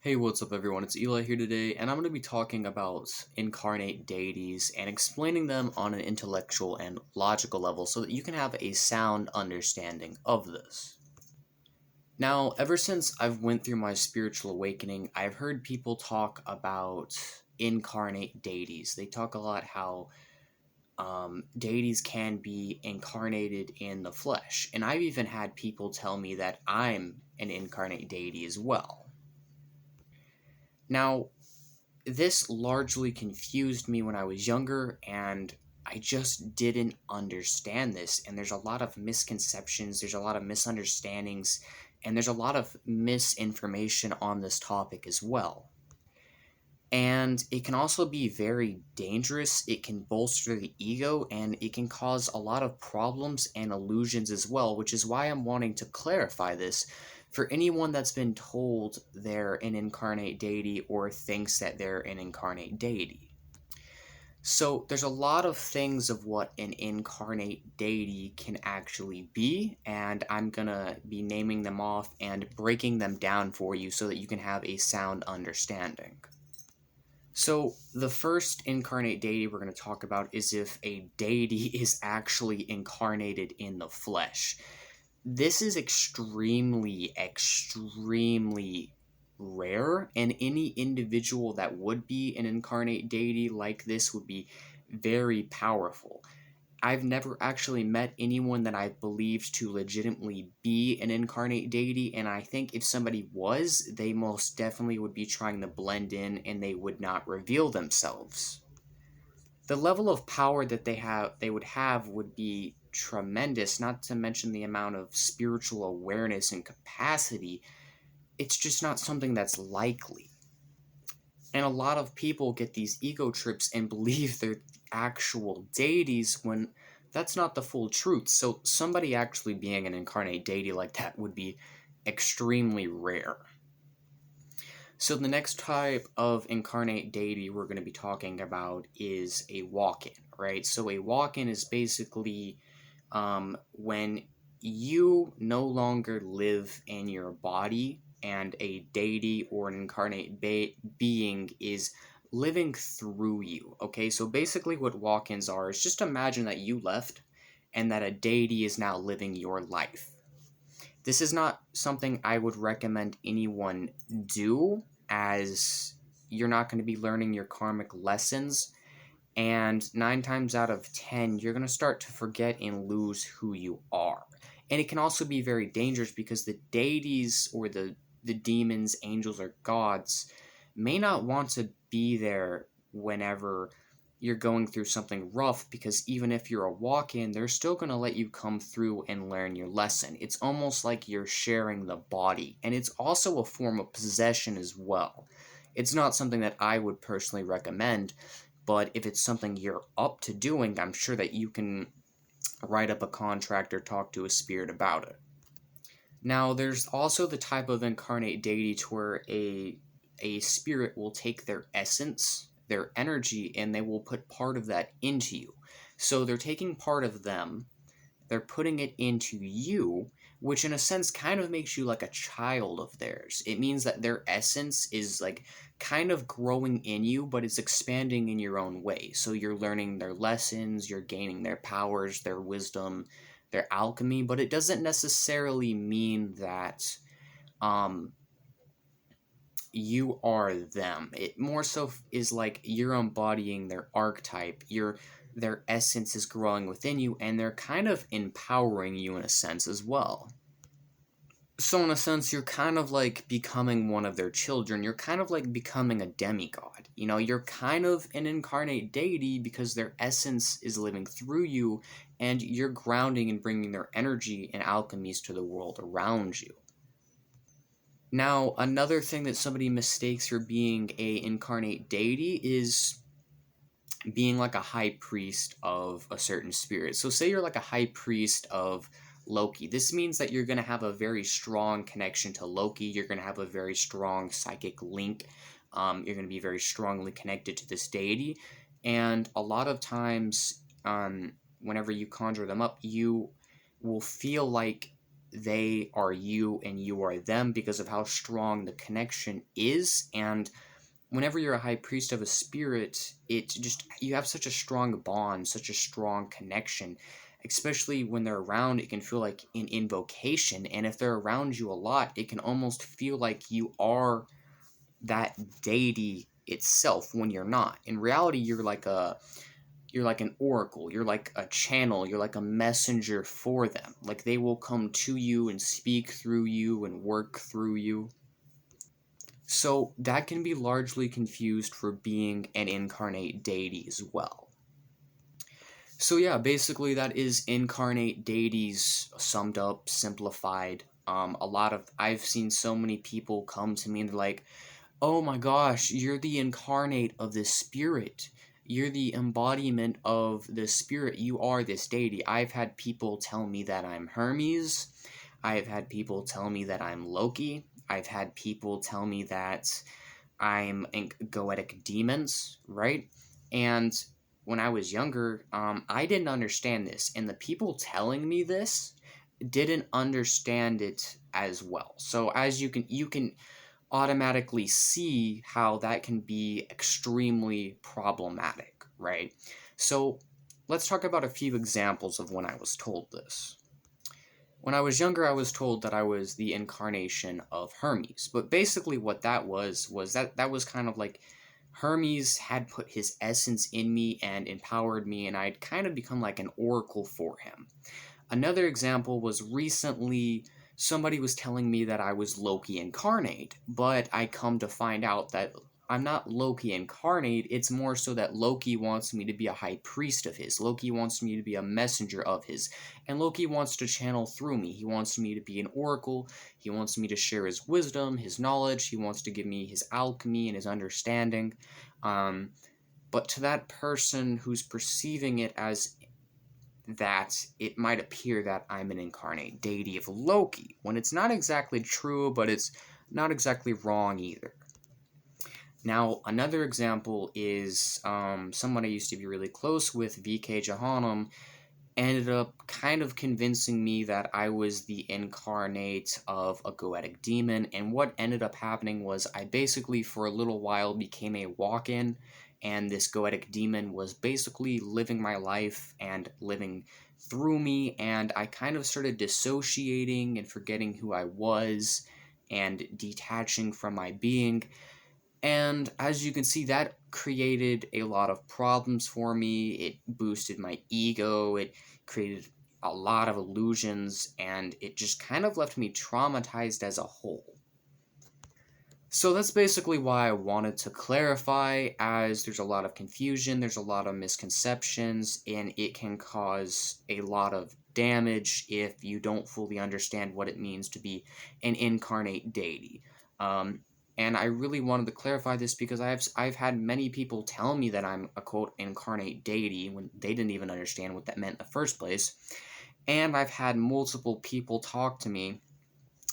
Hey, what's up, everyone? It's Eli here today, and I'm going to be talking about incarnate deities and explaining them on an intellectual and logical level so that you can have a sound understanding of this. Now, ever since I've went through my spiritual awakening, I've heard people talk about incarnate deities. They talk a lot how deities can be incarnated in the flesh, and I've even had people tell me that I'm an incarnate deity as well. Now, this largely confused me when I was younger, and I just didn't understand this. And there's a lot of misconceptions, there's a lot of misunderstandings, and there's a lot of misinformation on this topic as well. And it can also be very dangerous. It can bolster the ego, and it can cause a lot of problems and illusions as well, which is why I'm wanting to clarify this for anyone that's been told they're an incarnate deity or thinks that they're an incarnate deity. So there's a lot of things of what an incarnate deity can actually be, and I'm gonna be naming them off and breaking them down for you so that you can have a sound understanding. So, the first incarnate deity we're going to talk about is if a deity is actually incarnated in the flesh. This is extremely rare, and any individual that would be an incarnate deity like this would be very powerful. I've never actually met anyone that I believed to legitimately be an incarnate deity, and I think if somebody was, they most definitely would be trying to blend in and they would not reveal themselves. The level of power that they would have would be tremendous, not to mention the amount of spiritual awareness and capacity. It's just not something that's likely. And a lot of people get these ego trips and believe they're actual deities when that's not the full truth. So somebody actually being an incarnate deity like that would be extremely rare. So the next type of incarnate deity we're going to be talking about is a walk-in, right? So a walk-in is basically when you no longer live in your body and a deity or an incarnate being is living through you. Okay, so basically what walk-ins are is just imagine that you left and that a deity is now living your life. This is not something I would recommend anyone do, as you're not going to be learning your karmic lessons, and 9 times out of 10 you're going to start to forget and lose who you are. And it can also be very dangerous because the deities or the demons, angels, or gods may not want to be there whenever you're going through something rough, because even if you're a walk-in, they're still going to let you come through and learn your lesson. It's almost like you're sharing the body, and it's also a form of possession as well. It's not something that I would personally recommend, but if it's something you're up to doing, I'm sure that you can write up a contract or talk to a spirit about it. Now, there's also the type of incarnate deity to where a spirit will take their essence, their energy, and they will put part of that into you. So they're taking part of them, they're putting it into you, which in a sense kind of makes you like a child of theirs. It means that their essence is like kind of growing in you, but it's expanding in your own way. So you're learning their lessons, you're gaining their powers, their wisdom, their alchemy, but it doesn't necessarily mean that um, you are them. It more so is like you're embodying their archetype. Their essence is growing within you, and they're kind of empowering you in a sense as well. So in a sense, you're kind of like becoming one of their children. You're kind of like becoming a demigod. You know, you're kind of an incarnate deity because their essence is living through you, and you're grounding and bringing their energy and alchemies to the world around you. Now, another thing that somebody mistakes for being a incarnate deity is being like a high priest of a certain spirit. So say you're like a high priest of Loki. This means that you're going to have a very strong connection to Loki. You're going to have a very strong psychic link. You're going to be very strongly connected to this deity. And a lot of times, whenever you conjure them up, you will feel like they are you and you are them because of how strong the connection is. And whenever you're a high priest of a spirit, it just, you have such a strong bond, such a strong connection. Especially when they're around, it can feel like an invocation, and if they're around you a lot, it can almost feel like you are that deity itself when you're not. In reality, you're like an oracle, you're like a channel, you're like a messenger for them. Like they will come to you and speak through you and work through you. So that can be largely confused for being an incarnate deity as well. So yeah, basically that is incarnate deities summed up, simplified. A lot of I've seen so many people come to me and they're like, "Oh my gosh, you're the incarnate of this spirit. You're the embodiment of the spirit. You are this deity." I've had people tell me that I'm Hermes. I've had people tell me that I'm Loki. I've had people tell me that I'm goetic demons, right? And when I was younger, I didn't understand this, and the people telling me this didn't understand it as well. So as you can automatically see how that can be extremely problematic, right? So let's talk about a few examples of when I was told this. When I was younger, I was told that I was the incarnation of Hermes. But basically what that was that was kind of like Hermes had put his essence in me and empowered me, and I'd kind of become like an oracle for him. Another example was recently somebody was telling me that I was Loki incarnate, but I come to find out that I'm not Loki incarnate. It's more so that Loki wants me to be a high priest of his. Loki wants me to be a messenger of his. And Loki wants to channel through me. He wants me to be an oracle. He wants me to share his wisdom, his knowledge. He wants to give me his alchemy and his understanding. But to that person who's perceiving it as that, it might appear that I'm an incarnate deity of Loki, when it's not exactly true, but it's not exactly wrong either. Now, another example is someone I used to be really close with, VK Jahanam, ended up kind of convincing me that I was the incarnate of a goetic demon, and what ended up happening was I basically, for a little while, became a walk-in, and this goetic demon was basically living my life and living through me, and I kind of started dissociating and forgetting who I was and detaching from my being. And as you can see, that created a lot of problems for me. It boosted my ego, it created a lot of illusions, and it just kind of left me traumatized as a whole. So that's basically why I wanted to clarify, as there's a lot of confusion, there's a lot of misconceptions, and it can cause a lot of damage if you don't fully understand what it means to be an incarnate deity. Um, and I really wanted to clarify this because I've had many people tell me that I'm a quote incarnate deity when they didn't even understand what that meant in the first place. And I've had multiple people talk to me,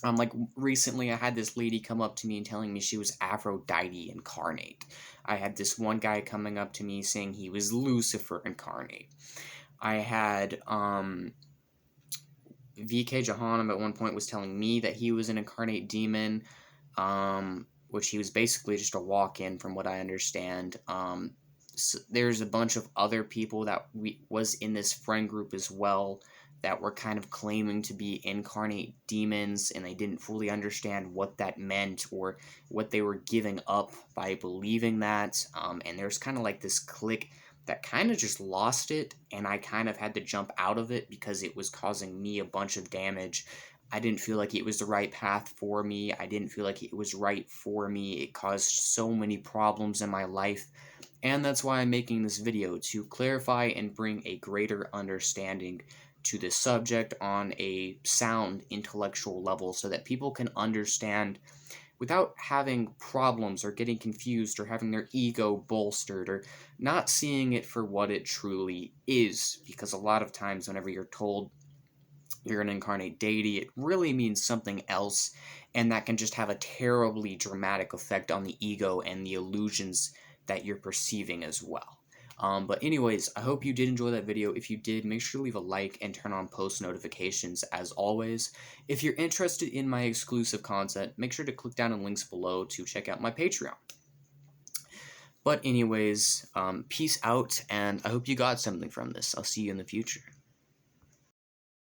like recently I had this lady come up to me and telling me she was Aphrodite incarnate. I had this one guy coming up to me saying he was Lucifer incarnate. I had VK Jahanam at one point was telling me that he was an incarnate demon, which he was basically just a walk-in from what I understand. So there's a bunch of other people that was in this friend group as well that were kind of claiming to be incarnate demons, and they didn't fully understand what that meant or what they were giving up by believing that. And there's kind of like this clique that kind of just lost it, and I kind of had to jump out of it because it was causing me a bunch of damage. I didn't feel like it was the right path for me. I didn't feel like it was right for me. It caused so many problems in my life. And that's why I'm making this video, to clarify and bring a greater understanding to this subject on a sound intellectual level so that people can understand without having problems or getting confused or having their ego bolstered or not seeing it for what it truly is. Because a lot of times whenever you're told you're an incarnate deity, it really means something else, and that can just have a terribly dramatic effect on the ego and the illusions that you're perceiving as well. But anyways, I hope you did enjoy that video. If you did, make sure to leave a like and turn on post notifications as always. If you're interested in my exclusive content, make sure to click down in links below to check out my Patreon. But anyways, peace out, and I hope you got something from this. I'll see you in the future.